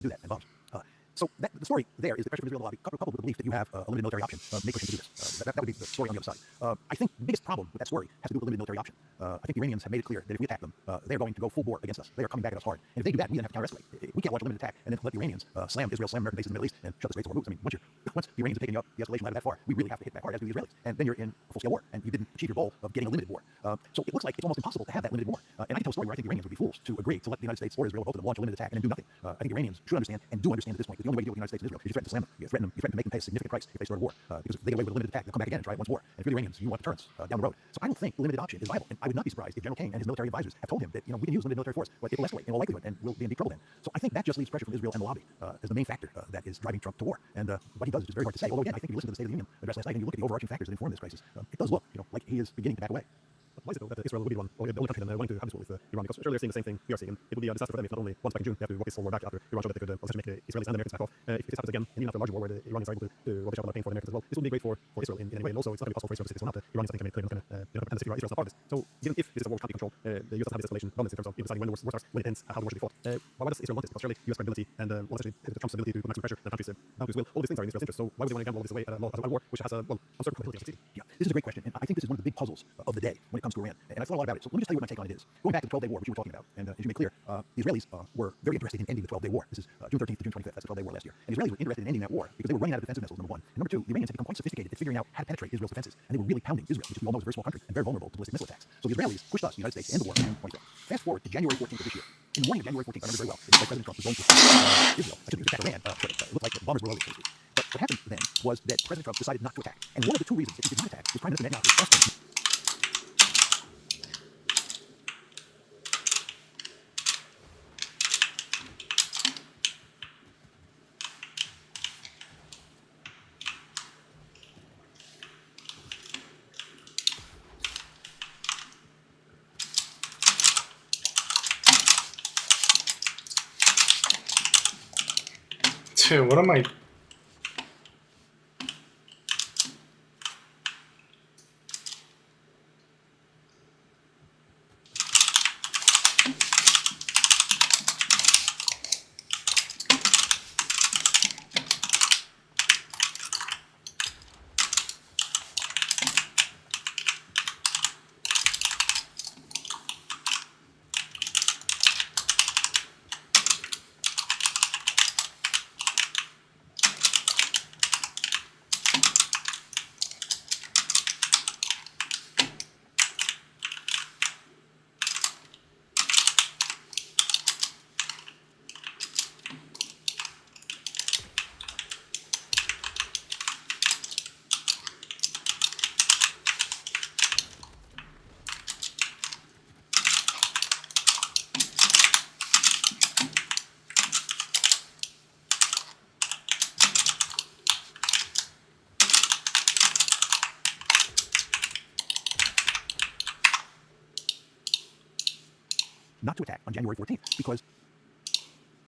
do that, and bombs. So the story there is the pressure from Israel in the lobby, coupled with the belief that you have a limited military option, may push him to do this. That would be the story on the other side. I think the biggest problem with that story has to do with the limited military option. I think the Iranians have made it clear that if we attack them, they're going to go full bore against us. They are coming back at us hard. And if they do that, we then have to counter-escalate. We can't launch a limited attack and then let the Iranians slam American bases in the Middle East and shut the Straits of Hormuz. I mean, once the Iranians have taken you up the escalation ladder that far, we really have to hit back hard, as do the Israelis. And then you're in a full-scale war, and you didn't achieve your goal of getting a limited war. So it looks like it's almost impossible to have that limited war. And I can tell a story where I think the Iranians would be fools to agree to let the United States or Israel, both of them, launch a limited attack and then do nothing. I think the Iranians should understand and do understand at this point that the only way to deal with the United States and Israel is you threaten to slam them. You threaten to make them pay a significant price if they start a war. Because if they get away with a limited attack, they'll come back again and try it once more. And if you're the Iranians, you want deterrence down the road. So I don't think the limited option is viable. And I would not be surprised if General King and his military advisors have told him that, we can use limited military force, but it'll escalate in all likelihood and we'll be in deep trouble then. So I think that just leaves pressure from Israel and the lobby as the main factor that is driving Trump to war. And what he does is just very hard to say. Although again, I think if you listen to the State of the Union address last night and you look at the overarching factors that inform this crisis, it does look, like he is beginning to back away. Why is it though that Israel would be the only country then wanting to have this war with Iran? Because surely they're seeing the same thing we are seeing. It would be a disaster for them if not only once back in June they have to walk this whole war back after Iran showed that they could essentially make Israelis and the Americans back off. If this happens again, and even after a larger war where the Iranians are able to roll the shot without paying for the Americans as well, this will be great for Israel in any way. And also, it's not going to be possible for Israel to say this will not. The Iranians, I think, have made clear enough and the Israel's not part of this. So even if this is a war we can't be controlled, the US doesn't have this escalation dominance in terms of deciding when the war starts, when it ends, how the war should be fought. Why does Israel want this? Because surely US credibility and essentially Trump's ability to put maximum pressure and countries down to his will, all these things are in Israel's interest. So why would they want to gamble all this away at a war which has a uncertain probability of succeeding? Yeah, this is a great question, and I think this is one of the big puzzles of the day when it comes to Iran. And I've thought a lot about it. So let me just tell you what my take on it is. Going back to the 12-day war, which you were talking about, and as you made clear, the Israelis were very interested in ending the 12-day war. This is June 13th to June 25th. That's the 12-day war last year. And the Israelis were interested in ending that war because they were running out of defensive missiles, number one. And number two, the Iranians had become quite sophisticated at figuring out how to penetrate Israel's defenses. And they were really pounding Israel, which we all know is a very small country and very vulnerable to ballistic missile attacks. So the Israelis pushed us, the United States, to end the war in June 25th. Fast forward to January 14th of this year. In the morning of January 14th, I remember very well, it was like President Trump was going to Israel. Excuse me, attack Iran. It looked like the bombers were loaded, so to speak. But what happened then was that President Trump decided not to attack. And one of the two reasons that he did not attack was Prime Minister Netanyahu asked him. Dude, what am I... Not to attack on January 14th because